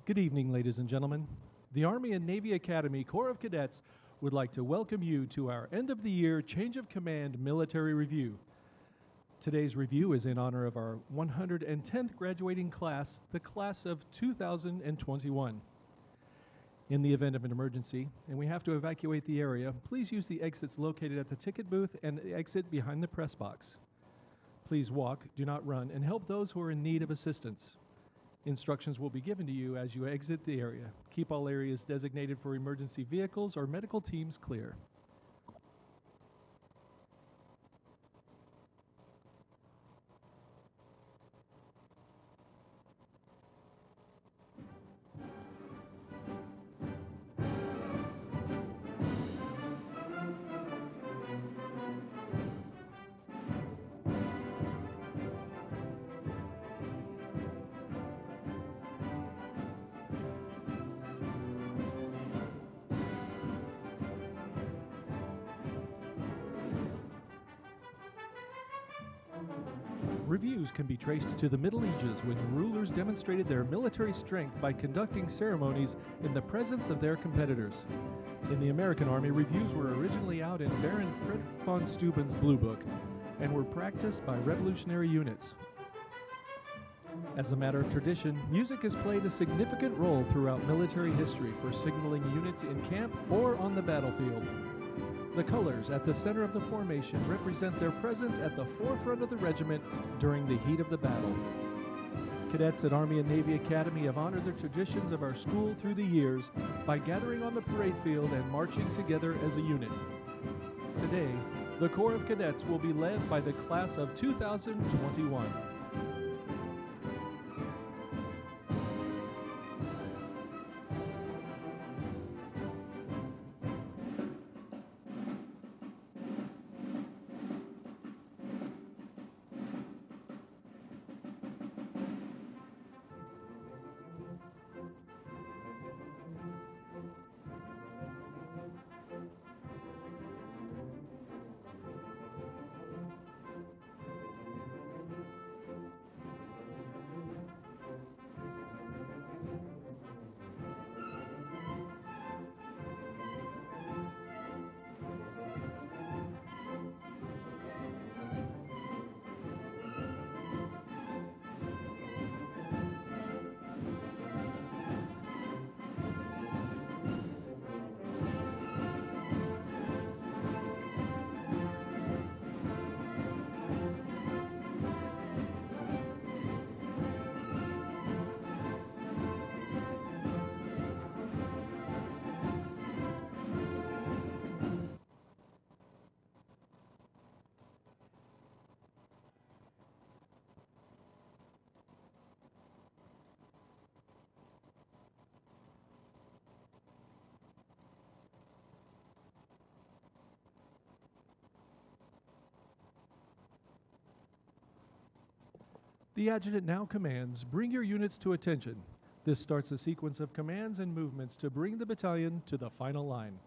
Good evening, ladies and gentlemen. The Army and Navy Academy Corps of Cadets would like to welcome you to our end of the year Change of Command Military Review. Today's review is in honor of our 110th graduating class, the class of 2021. In the event of an emergency, and we have to evacuate the area, please use the exits located at the ticket booth and the exit behind the press box. Please walk, do not run, and help those who are in need of assistance. Instructions will be given to you as you exit the area. Keep all areas designated for emergency vehicles or medical teams clear. Reviews can be traced to the Middle Ages when rulers demonstrated their military strength by conducting ceremonies in the presence of their competitors. In the American Army, reviews were originally out in Baron Frederick von Steuben's Blue Book and were practiced by revolutionary units. As a matter of tradition, music has played a significant role throughout military history for signaling units in camp or on the battlefield. The colors at the center of the formation represent their presence at the forefront of the regiment during the heat of the battle. Cadets at Army and Navy Academy have honored the traditions of our school through the years by gathering on the parade field and marching together as a unit. Today, the Corps of Cadets will be led by the class of 2021. The adjutant now commands, "Bring your units to attention." This starts a sequence of commands and movements to bring the battalion to the final line.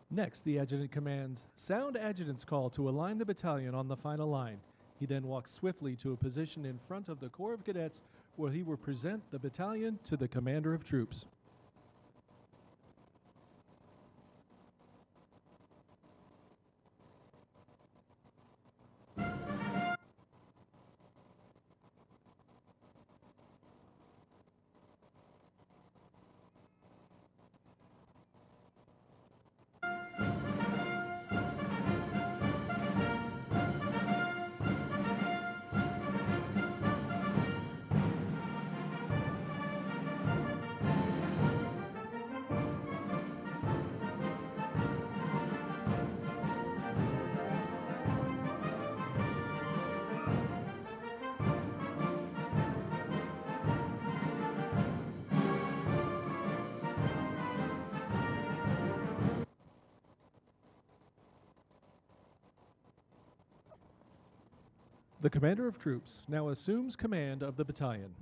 Next, the adjutant commands, "Sound adjutant's call to align the battalion on the final line." He then walks swiftly to a position in front of the Corps of Cadets where he will present the battalion to the commander of troops. The commander of troops now assumes command of the battalion.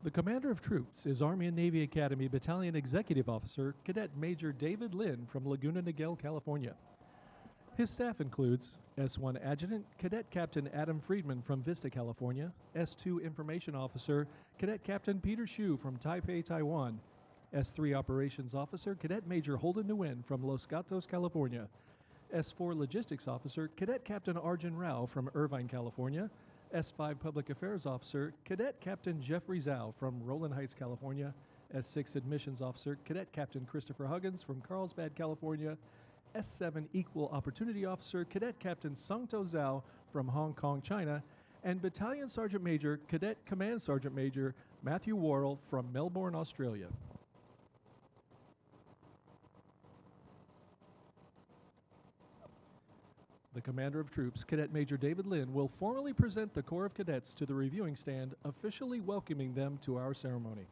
The commander of troops is Army and Navy Academy Battalion Executive Officer Cadet Major David Lynn from Laguna Niguel, California. His staff includes S1 Adjutant Cadet Captain Adam Friedman from Vista, California, S2 Information Officer Cadet Captain Peter Xu from Taipei, Taiwan, S3 Operations Officer Cadet Major Holden Nguyen from Los Gatos, California, S4 Logistics Officer Cadet Captain Arjun Rao from Irvine, California, S5 Public Affairs Officer Cadet Captain Jeffrey Zhao from Rowland Heights, California, S6 Admissions Officer Cadet Captain Christopher Huggins from Carlsbad, California, S7 Equal Opportunity Officer Cadet Captain Sungto Zhao from Hong Kong, China, and Battalion Sergeant Major Cadet Command Sergeant Major Matthew Worrell from Melbourne, Australia. The Commander of Troops, Cadet Major David Lynn, will formally present the Corps of Cadets to the reviewing stand, officially welcoming them to our ceremony.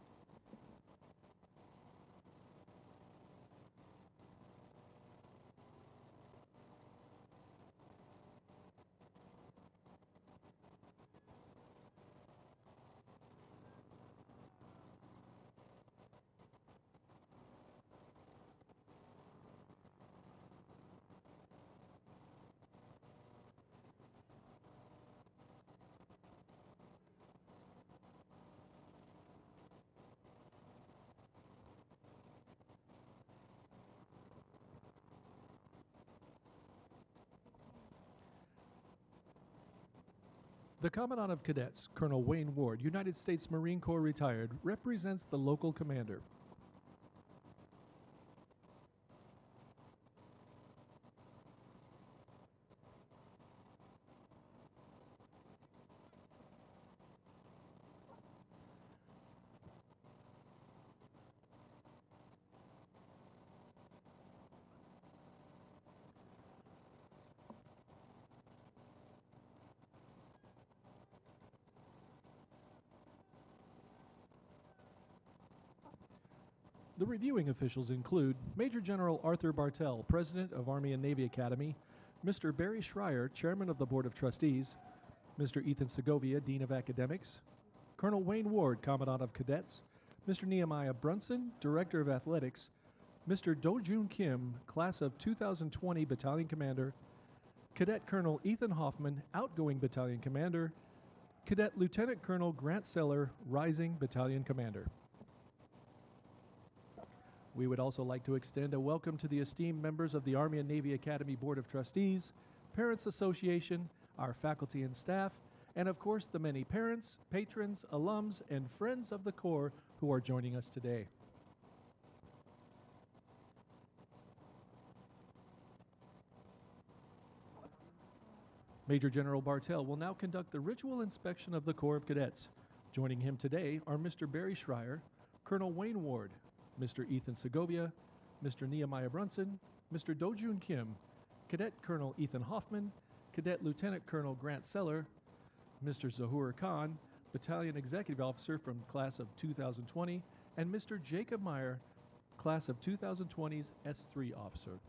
The Commandant of Cadets, Colonel Wayne Ward, United States Marine Corps retired, represents the local commander. The reviewing officials include Major General Arthur Bartell, President of Army and Navy Academy, Mr. Barry Schreier, Chairman of the Board of Trustees, Mr. Ethan Segovia, Dean of Academics, Colonel Wayne Ward, Commandant of Cadets, Mr. Nehemiah Brunson, Director of Athletics, Mr. Do-Jun Kim, Class of 2020 Battalion Commander, Cadet Colonel Ethan Hoffman, Outgoing Battalion Commander, Cadet Lieutenant Colonel Grant Seller, Rising Battalion Commander. We would also like to extend a welcome to the esteemed members of the Army and Navy Academy Board of Trustees, Parents Association, our faculty and staff, and of course the many parents, patrons, alums, and friends of the Corps who are joining us today. Major General Bartell will now conduct the ritual inspection of the Corps of Cadets. Joining him today are Mr. Barry Schreier, Colonel Wayne Ward, Mr. Ethan Segovia, Mr. Nehemiah Brunson, Mr. Do-Jun Kim, Cadet Colonel Ethan Hoffman, Cadet Lieutenant Colonel Grant Seller, Mr. Zahur Khan, Battalion Executive Officer from Class of 2020, and Mr. Jacob Meyer, Class of 2020's S3 Officer.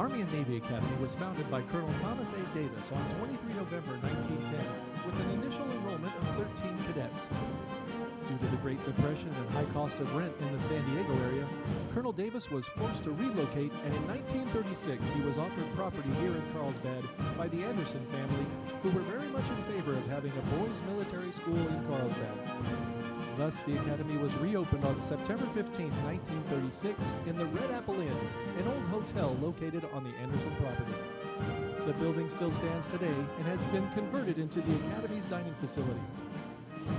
Army and Navy Academy was founded by Colonel Thomas A. Davis on 23 November 1910 with an initial enrollment of 13 cadets. Due to the Great Depression and high cost of rent in the San Diego area, Colonel Davis was forced to relocate, and in 1936 he was offered property here in Carlsbad by the Anderson family, who were very much in favor of having a boys' military school in Carlsbad. Thus, the academy was reopened on September 15, 1936 in the Red Apple Inn, an old hotel located on the Anderson property. The building still stands today and has been converted into the academy's dining facility.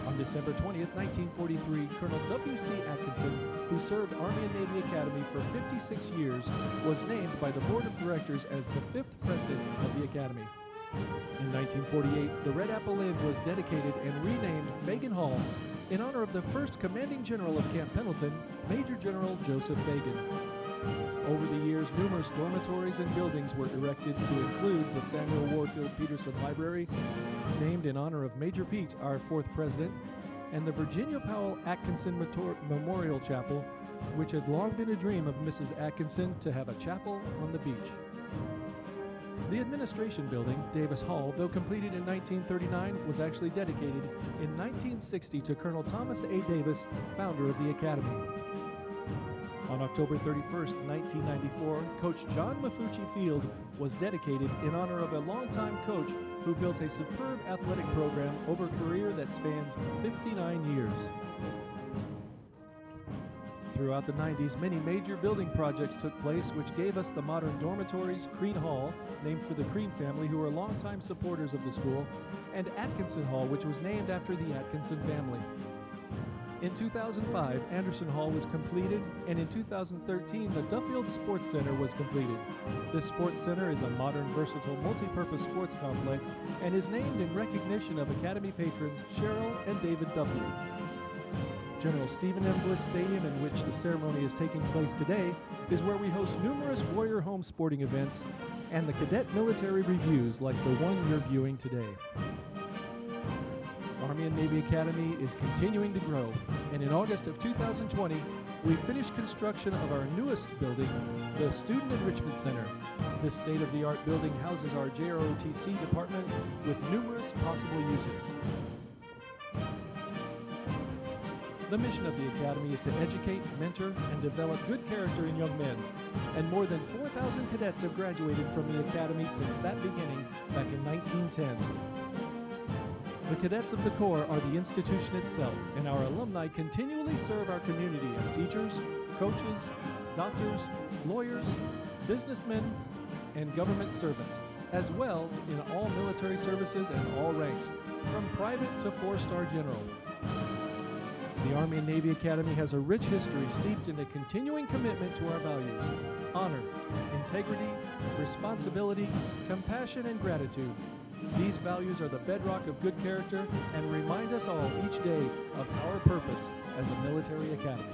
On December 20, 1943, Colonel W.C. Atkinson, who served Army and Navy Academy for 56 years, was named by the Board of Directors as the 5th President of the Academy. In 1948, the Red Apple Inn was dedicated and renamed Fagan Hall in honor of the first Commanding General of Camp Pendleton, Major General Joseph Fagan. Over the years, numerous dormitories and buildings were erected to include the Samuel Warfield Peterson Library, named in honor of Major Pete, our 4th President, and the Virginia Powell Atkinson Memorial Chapel, which had long been a dream of Mrs. Atkinson to have a chapel on the beach. The administration building, Davis Hall, though completed in 1939, was actually dedicated in 1960 to Colonel Thomas A. Davis, founder of the Academy. On October 31st, 1994, Coach John Mafucci Field was dedicated in honor of a longtime coach who built a superb athletic program over a career that spans 59 years. Throughout the 90s, many major building projects took place, which gave us the modern dormitories, Crean Hall, named for the Crean family, who are longtime supporters of the school, and Atkinson Hall, which was named after the Atkinson family. In 2005, Anderson Hall was completed, and in 2013, the Duffield Sports Center was completed. This sports center is a modern, versatile, multi-purpose sports complex and is named in recognition of Academy patrons Cheryl and David Duffield. General Stephen M. Bliss Stadium, in which the ceremony is taking place today, is where we host numerous Warrior Home sporting events and the Cadet Military Reviews like the one you're viewing today. Army and Navy Academy is continuing to grow, and in August of 2020, we finished construction of our newest building, the Student Enrichment Center. This state-of-the-art building houses our JROTC department with numerous possible uses. The mission of the Academy is to educate, mentor, and develop good character in young men, and more than 4,000 cadets have graduated from the Academy since that beginning back in 1910. The cadets of the Corps are the institution itself, and our alumni continually serve our community as teachers, coaches, doctors, lawyers, businessmen, and government servants, as well in all military services and all ranks, from private to 4-star general. The Army and Navy Academy has a rich history steeped in a continuing commitment to our values: honor, integrity, responsibility, compassion, and gratitude. These values are the bedrock of good character and remind us all each day of our purpose as a military academy.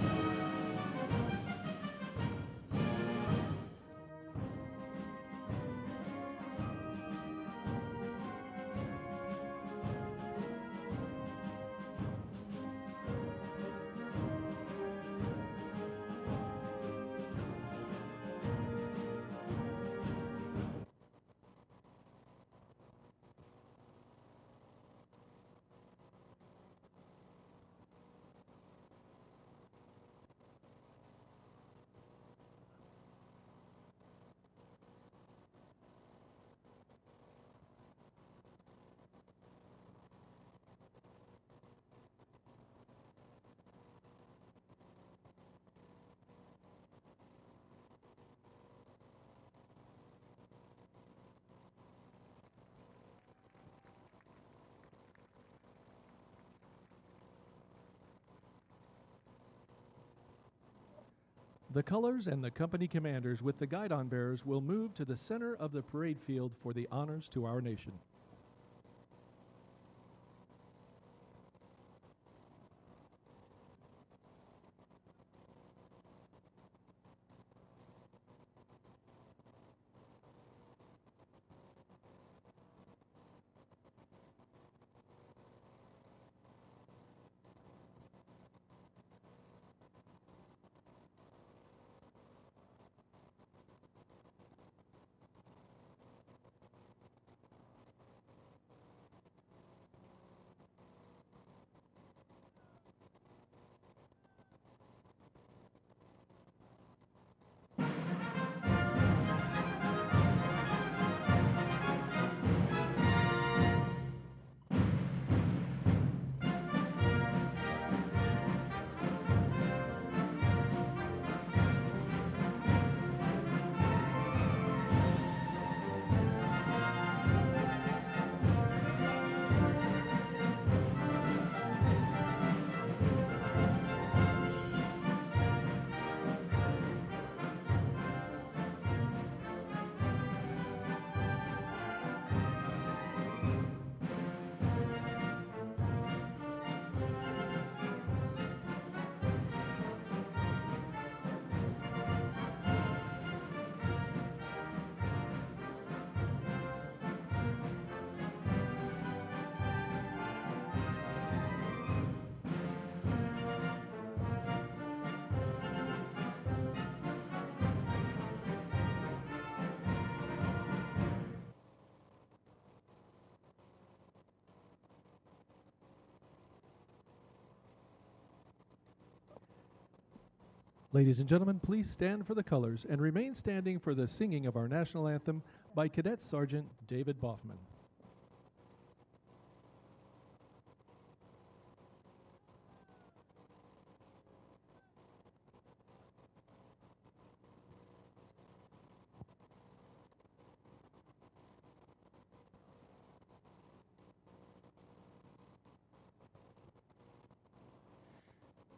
The colors and the company commanders with the guidon bearers will move to the center of the parade field for the honors to our nation. Ladies and gentlemen, please stand for the colors and remain standing for the singing of our national anthem by Cadet Sergeant David Boffman.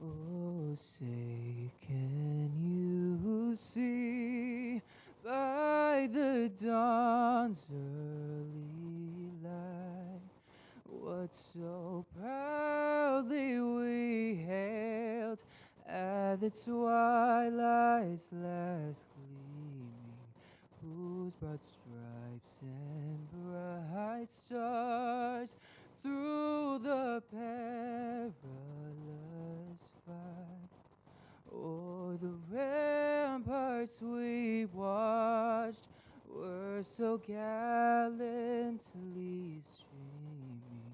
Oh, say, can you see by the dawn's early light what so proudly we hailed at the twilight's last gleaming, whose broad stripes and bright stars through the perilous fight o'er the ramparts we watched were so gallantly streaming,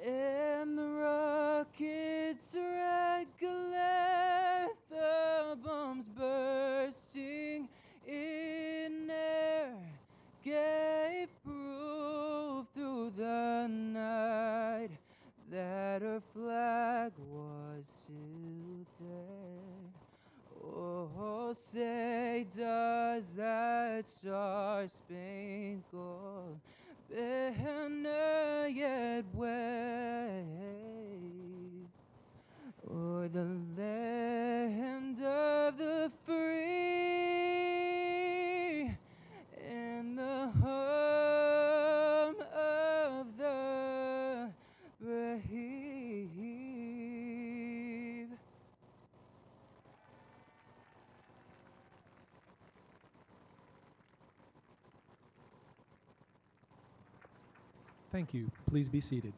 and the rockets' red glare, the bombs bursting in air, gave proof through the night that our flag was still there. Oh, say, does that star-spangled banner yet wave o'er the land of the free and the home of the brave? Thank you. Please be seated.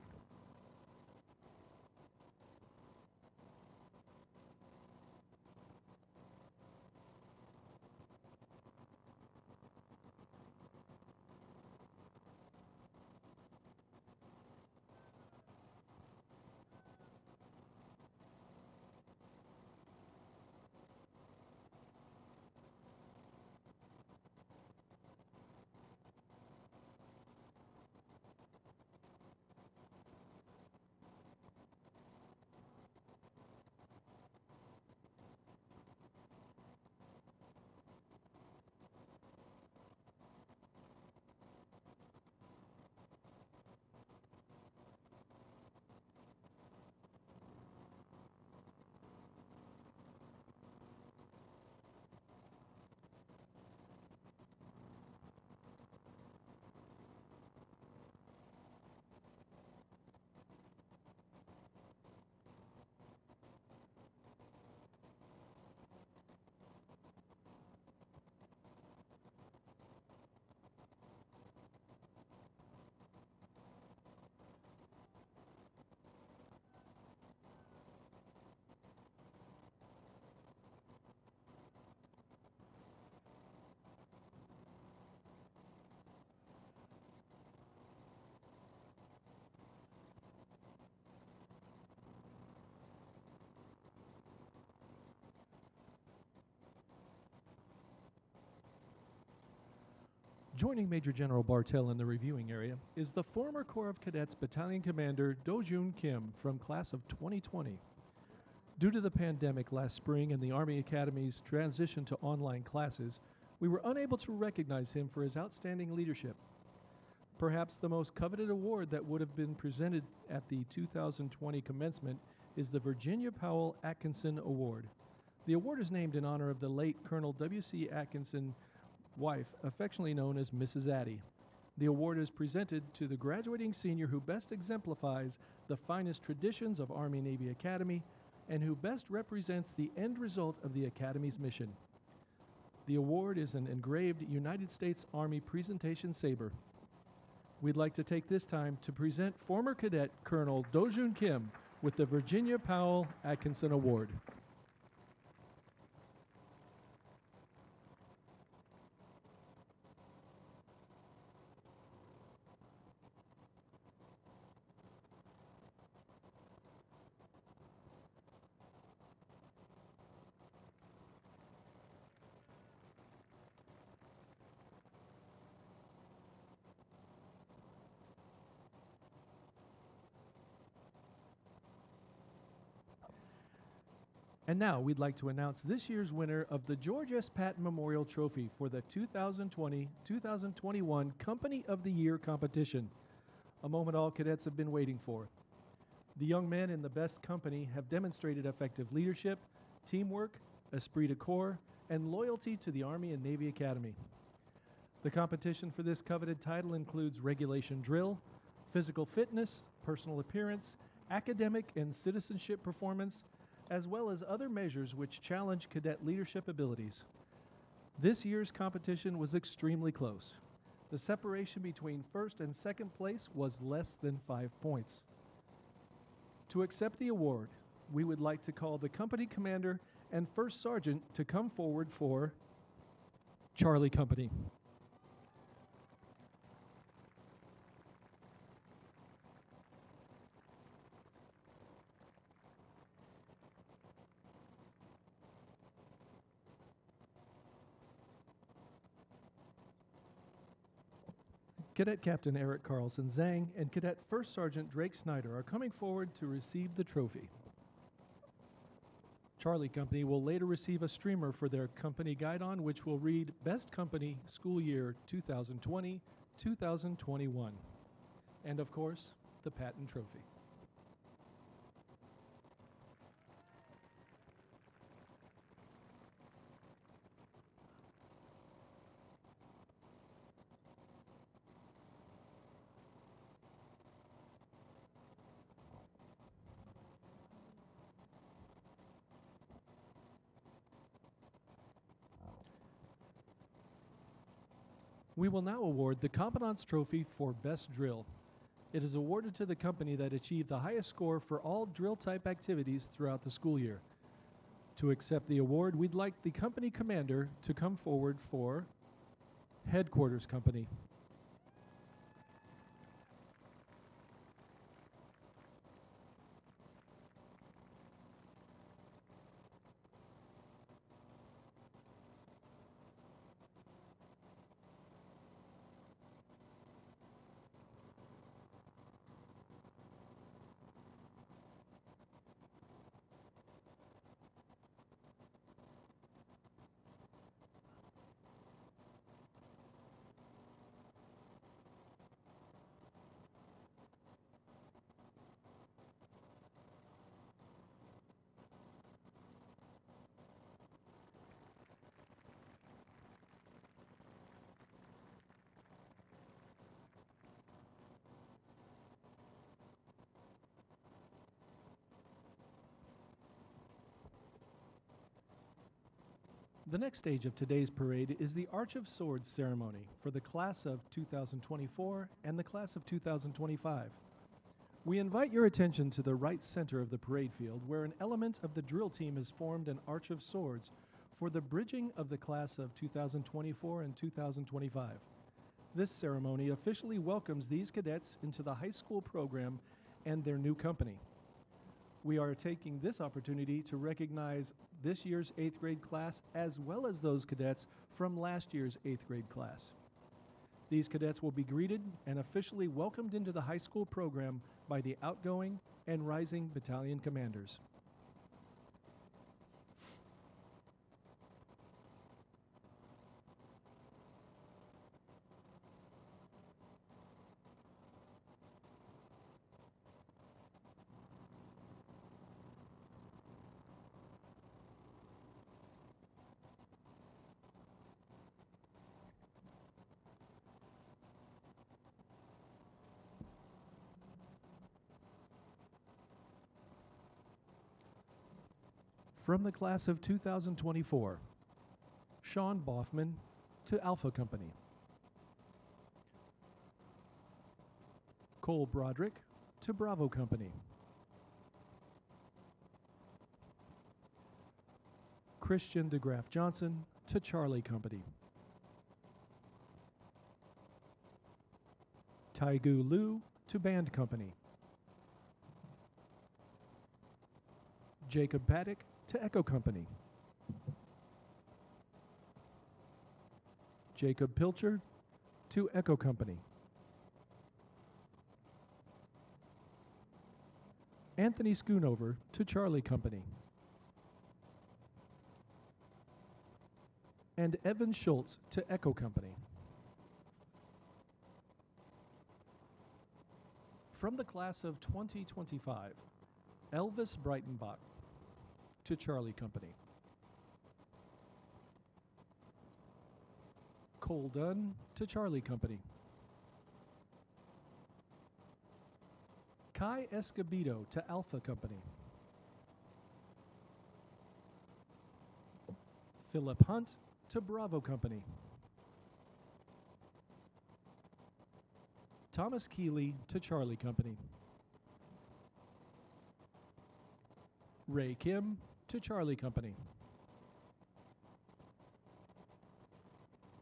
Joining Major General Bartell in the reviewing area is the former Corps of Cadets Battalion Commander Do-Jun Kim from class of 2020. Due to the pandemic last spring and the Army Academy's transition to online classes, we were unable to recognize him for his outstanding leadership. Perhaps the most coveted award that would have been presented at the 2020 commencement is the Virginia Powell Atkinson Award. The award is named in honor of the late Colonel W.C. Atkinson wife, affectionately known as Mrs. Addie. The award is presented to the graduating senior who best exemplifies the finest traditions of Army-Navy Academy and who best represents the end result of the Academy's mission. The award is an engraved United States Army presentation saber. We'd like to take this time to present former cadet Colonel Do-Jun Kim with the Virginia Powell Atkinson Award. And now we'd like to announce this year's winner of the George S. Patton Memorial Trophy for the 2020-2021 Company of the Year competition, a moment all cadets have been waiting for. The young men in the best company have demonstrated effective leadership, teamwork, esprit de corps, and loyalty to the Army and Navy Academy. The competition for this coveted title includes regulation drill, physical fitness, personal appearance, academic and citizenship performance, as well as other measures which challenge cadet leadership abilities. This year's competition was extremely close. The separation between first and second place was less than 5 points. To accept the award, we would like to call the company commander and first sergeant to come forward for Charlie Company. Cadet Captain Eric Carlson Zhang and Cadet First Sergeant Drake Snyder are coming forward to receive the trophy. Charlie Company will later receive a streamer for their company guidon, which will read Best Company School Year 2020-2021. And of course, the Patton Trophy. We will now award the Commandant's Trophy for Best Drill. It is awarded to the company that achieved the highest score for all drill-type activities throughout the school year. To accept the award, we'd like the company commander to come forward for Headquarters Company. The next stage of today's parade is the Arch of Swords ceremony for the class of 2024 and the class of 2025. We invite your attention to the right center of the parade field, where an element of the drill team has formed an Arch of Swords for the bridging of the class of 2024 and 2025. This ceremony officially welcomes these cadets into the high school program and their new company. We are taking this opportunity to recognize this year's 8th grade class as well as those cadets from last year's 8th grade class. These cadets will be greeted and officially welcomed into the high school program by the outgoing and rising battalion commanders. From the class of 2024, Sean Boffman to Alpha Company. Cole Broderick to Bravo Company. Christian DeGraff Johnson to Charlie Company. Taigu Liu to Band Company. Jacob Paddock to Echo Company. Jacob Pilcher to Echo Company. Anthony Schoonover to Charlie Company. and Evan Schultz to Echo Company. From the class of 2025, Elvis Breitenbach to Charlie Company. Cole Dunn to Charlie Company. Kai Escobedo to Alpha Company. Philip Hunt to Bravo Company. Thomas Keeley to Charlie Company. Ray Kim to Charlie Company.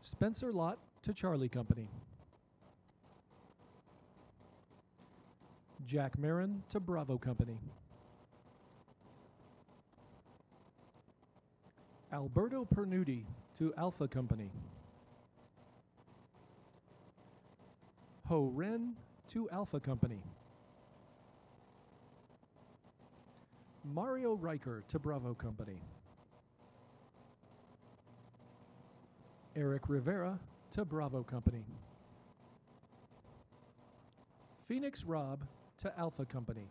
Spencer Lott to Charlie Company. Jack Marin to Bravo Company. Alberto Pernuti to Alpha Company. Ho Ren to Alpha Company. Mario Riker to Bravo Company. Eric Rivera to Bravo Company. Phoenix Rob to Alpha Company.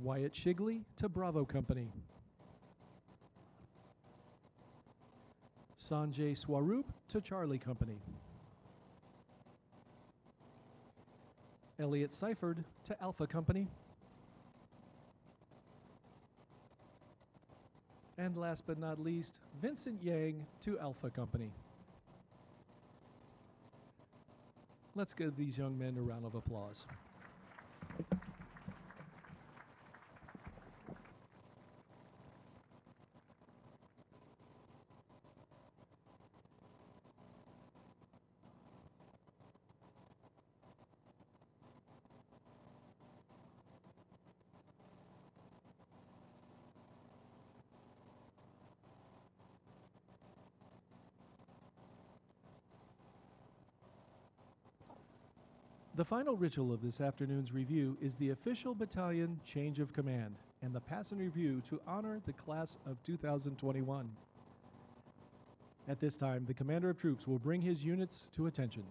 Wyatt Shigley to Bravo Company. Sanjay Swaroop to Charlie Company. Elliot Seifert to Alpha Company. And last but not least, Vincent Yang to Alpha Company. Let's give these young men a round of applause. The final ritual of this afternoon's review is the official battalion change of command and the pass and review to honor the class of 2021. At this time, the commander of troops will bring his units to attention.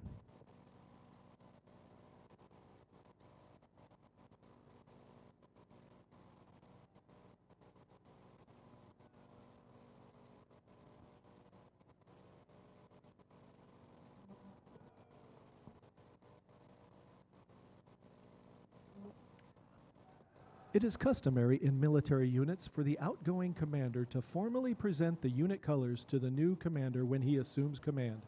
It is customary in military units for the outgoing commander to formally present the unit colors to the new commander when he assumes command.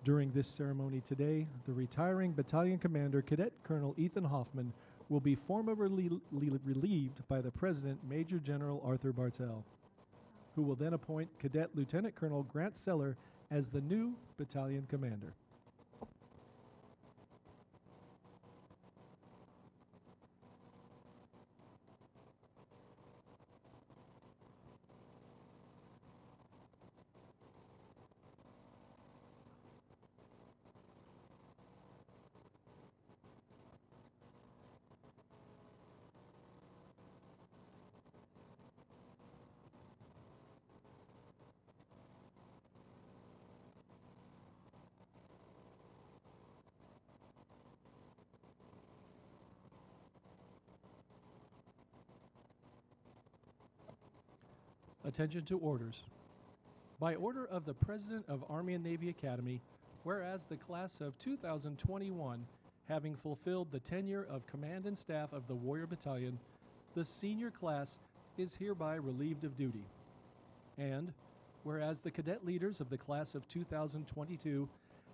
During this ceremony today, the retiring battalion commander, Cadet Colonel Ethan Hoffman, will be formally relieved by the President, Major General Arthur Bartell, who will then appoint Cadet Lieutenant Colonel Grant Seller as the new battalion commander. Attention to orders. By order of the President of Army and Navy Academy, whereas the class of 2021, having fulfilled the tenure of command and staff of the Warrior Battalion, the senior class is hereby relieved of duty. And whereas the cadet leaders of the class of 2022,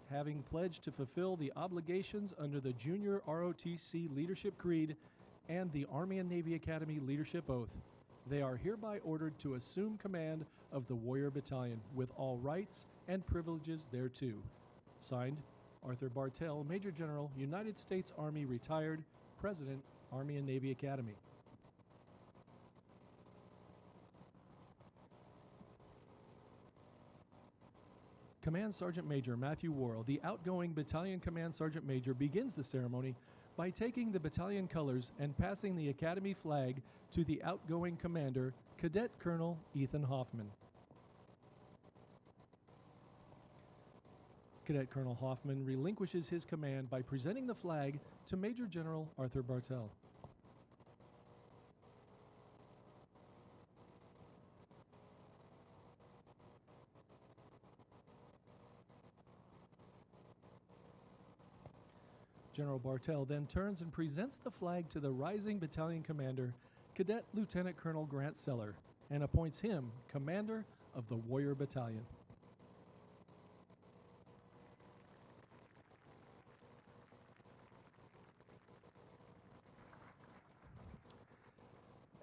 having pledged to fulfill the obligations under the Junior ROTC Leadership Creed and the Army and Navy Academy Leadership Oath, they are hereby ordered to assume command of the Warrior Battalion with all rights and privileges thereto. Signed, Arthur Bartell, Major General, United States Army, retired, President, Army and Navy Academy. Command Sergeant Major Matthew Worrell, the outgoing Battalion Command Sergeant Major, begins the ceremony by taking the battalion colors and passing the Academy flag to the outgoing commander, Cadet Colonel Ethan Hoffman. Cadet Colonel Hoffman relinquishes his command by presenting the flag to Major General Arthur Bartell. General Bartell then turns and presents the flag to the rising battalion commander, Cadet Lieutenant Colonel Grant Seller, and appoints him commander of the Warrior Battalion.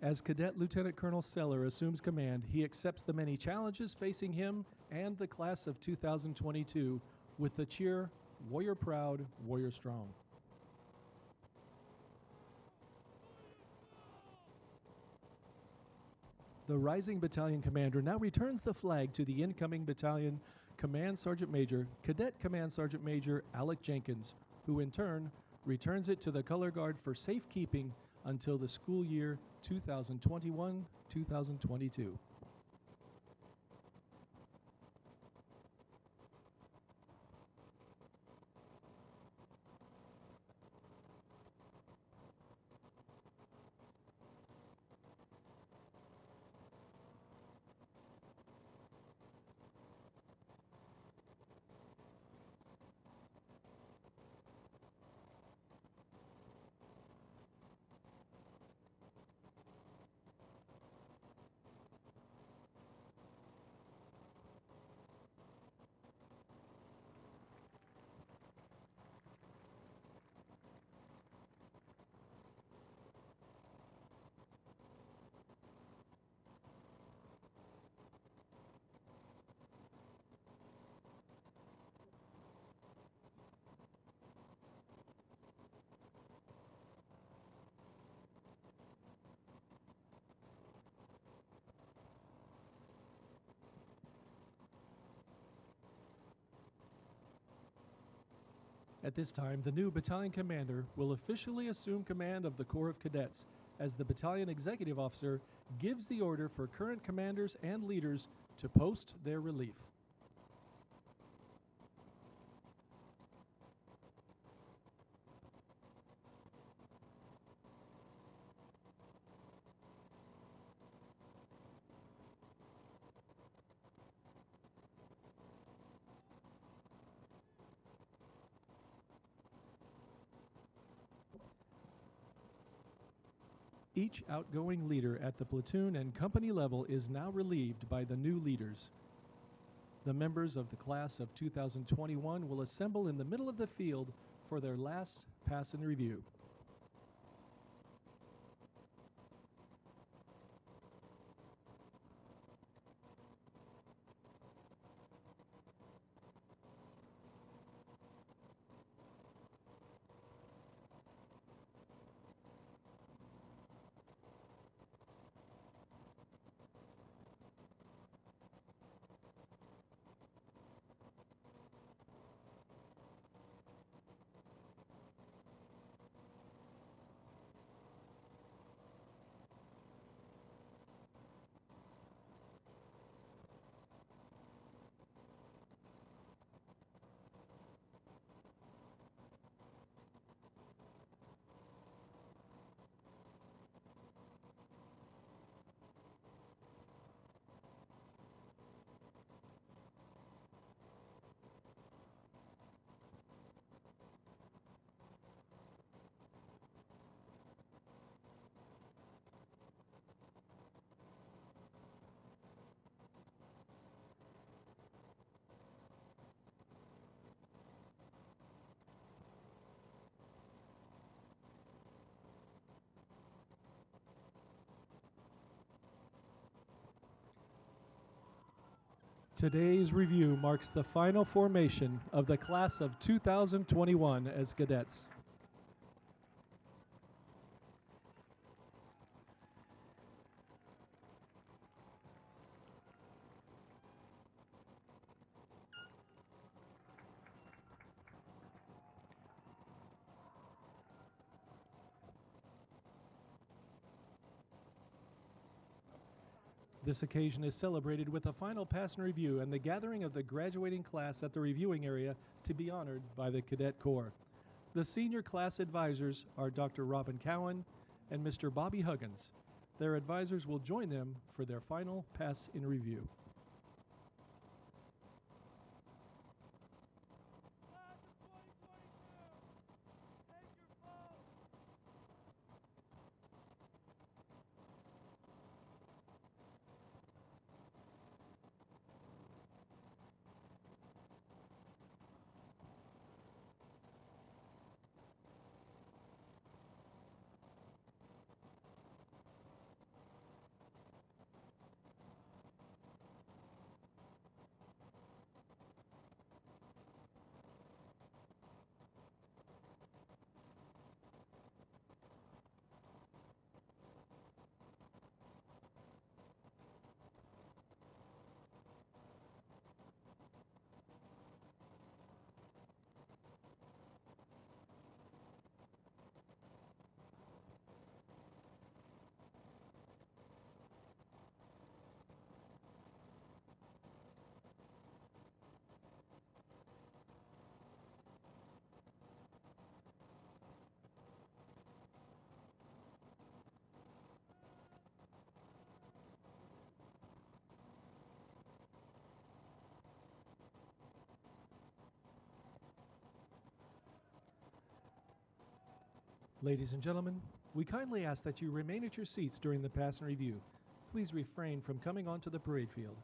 As Cadet Lieutenant Colonel Seller assumes command, he accepts the many challenges facing him and the class of 2022 with the cheer, "Warrior proud, warrior strong." The rising battalion commander now returns the flag to the incoming battalion Command Sergeant Major, Cadet Command Sergeant Major Alec Jenkins, who in turn returns it to the color guard for safekeeping until the school year 2021-2022. At this time, the new battalion commander will officially assume command of the Corps of Cadets as the battalion executive officer gives the order for current commanders and leaders to post their relief. Each outgoing leader at the platoon and company level is now relieved by the new leaders. The members of the class of 2021 will assemble in the middle of the field for their last pass and review. Today's review marks the final formation of the class of 2021 as cadets. This occasion is celebrated with a final pass and review and the gathering of the graduating class at the reviewing area to be honored by the Cadet Corps. The senior class advisors are Dr. Robin Cowan and Mr. Bobby Huggins. Their advisors will join them for their final pass in review. Ladies and gentlemen, we kindly ask that you remain at your seats during the pass and review. Please refrain from coming onto the parade field.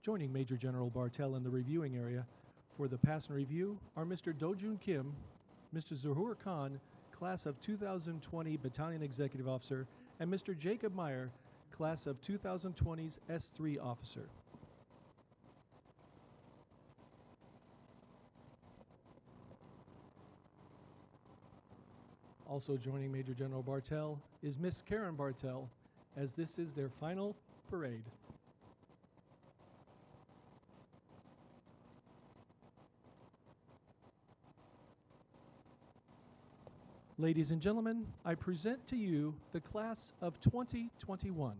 Joining Major General Bartell in the reviewing area for the pass and review are Mr. Dojun Kim, Mr. Zuhur Khan, Class of 2020 Battalion Executive Officer, and Mr. Jacob Meyer, Class of 2020's S3 Officer. Also joining Major General Bartell is Miss Karen Bartell, as this is their final parade. Ladies and gentlemen, I present to you the class of 2021.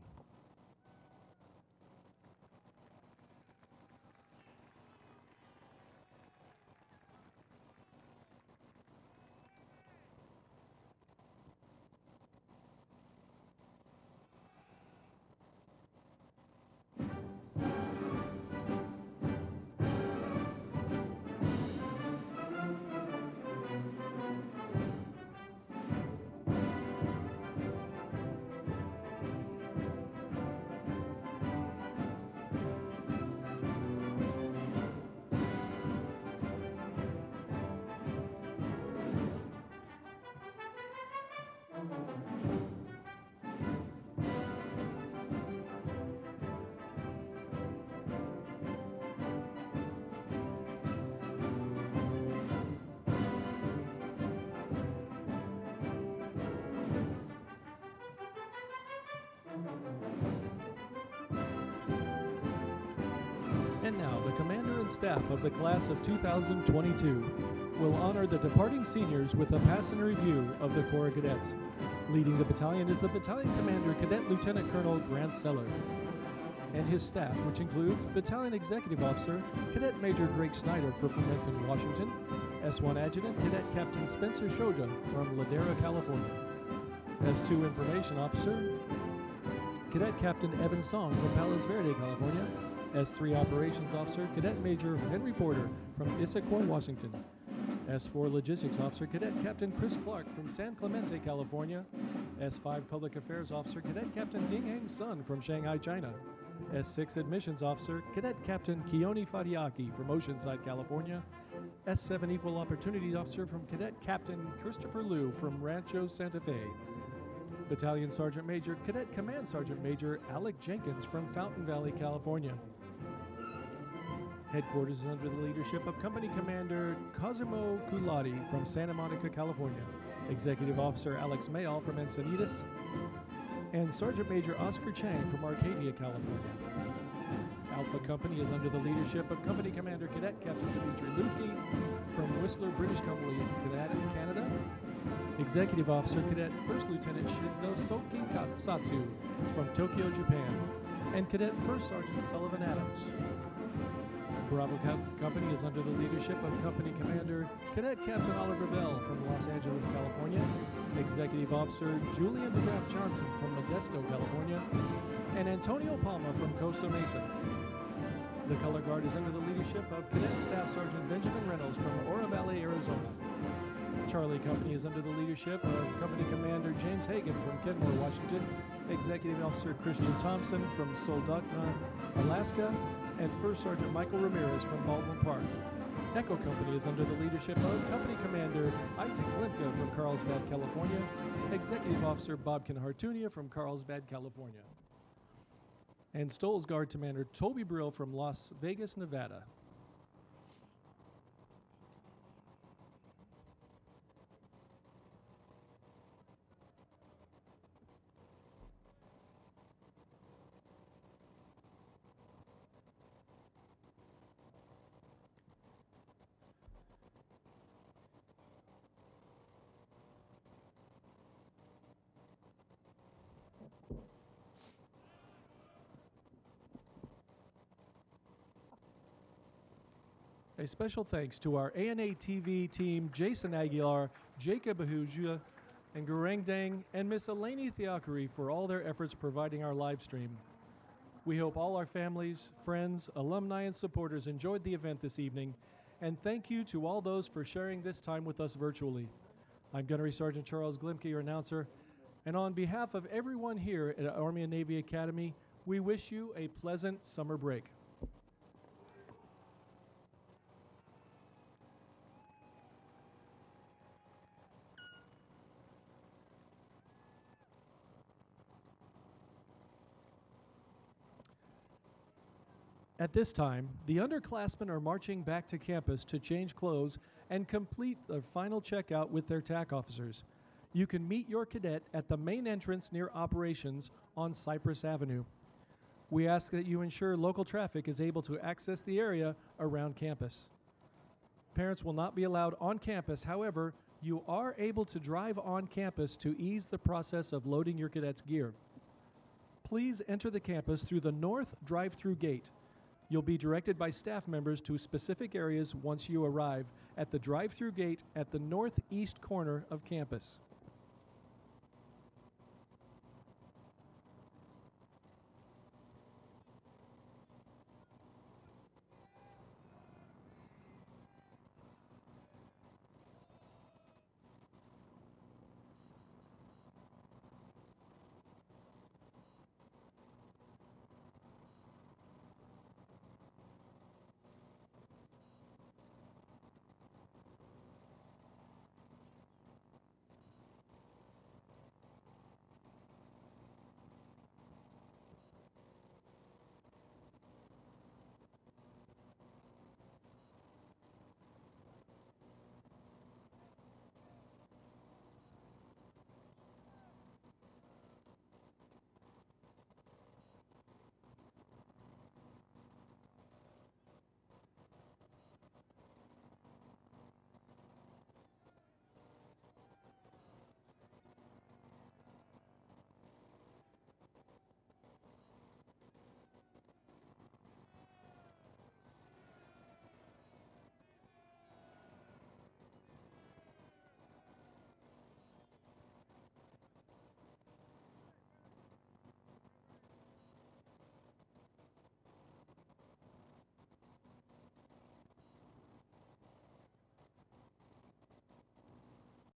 And now, the commander and staff of the class of 2022 will honor the departing seniors with a pass and review of the Corps of Cadets. Leading the battalion is the battalion commander, Cadet Lieutenant Colonel Grant Seller, and his staff, which includes Battalion Executive Officer, Cadet Major Greg Snyder from Farmington, Washington, S1 Adjutant, Cadet Captain Spencer Shoja from Ladera, California, S2 Information Officer, Cadet Captain Evan Song from Palos Verdes, California, S3 Operations Officer, Cadet Major Henry Porter from Issaquah, Washington, S4 Logistics Officer, Cadet Captain Chris Clark from San Clemente, California, S5 Public Affairs Officer, Cadet Captain Ding Heng Sun from Shanghai, China, S6 Admissions Officer, Cadet Captain Keone Fadiaki from Oceanside, California, S7 Equal Opportunity Officer from Cadet Captain Christopher Liu from Rancho Santa Fe, Battalion Sergeant Major, Cadet Command Sergeant Major Alec Jenkins from Fountain Valley, California. Headquarters is under the leadership of Company Commander Cosimo Culati from Santa Monica, California, Executive Officer Alex Mayall from Encinitas, and Sergeant Major Oscar Chang from Arcadia, California. Alpha Company is under the leadership of Company Commander Cadet Captain Dimitri Lutke from Whistler, British Columbia, Canada. Executive Officer Cadet First Lieutenant Shinosuke Katsatsu from Tokyo, Japan. And Cadet First Sergeant Sullivan Adams. Bravo Company is under the leadership of Company Commander Cadet Captain Oliver Bell from Los Angeles, California, Executive Officer Julian DeGraff Johnson from Modesto, California, and Antonio Palma from Costa Mesa. The Color Guard is under the leadership of Cadet Staff Sergeant Benjamin Reynolds from Oro Valley, Arizona. Charlie Company is under the leadership of Company Commander James Hagan from Kenmore, Washington, Executive Officer Christian Thompson from Soldotna, Alaska, and First Sergeant Michael Ramirez from Baldwin Park. Echo Company is under the leadership of Company Commander Isaac Limka from Carlsbad, California, Executive Officer Bobkin Hartunia from Carlsbad, California, and Stoles Guard Commander Toby Brill from Las Vegas, Nevada. A special thanks to our ANATV team, Jason Aguilar, Jacob Ahuja, and Gurang Dang, and Miss Eleni Theokari for all their efforts providing our live stream. We hope all our families, friends, alumni, and supporters enjoyed the event this evening, and thank you to all those for sharing this time with us virtually. I'm Gunnery Sergeant Charles Glimke, your announcer, and on behalf of everyone here at Army and Navy Academy, we wish you a pleasant summer break. At this time, the underclassmen are marching back to campus to change clothes and complete their final checkout with their TAC officers. You can meet your cadet at the main entrance near operations on Cypress Avenue. We ask that you ensure local traffic is able to access the area around campus. Parents will not be allowed on campus. However, you are able to drive on campus to ease the process of loading your cadet's gear. Please enter the campus through the north drive-through gate. You'll be directed by staff members to specific areas once you arrive at the drive-through gate at the northeast corner of campus.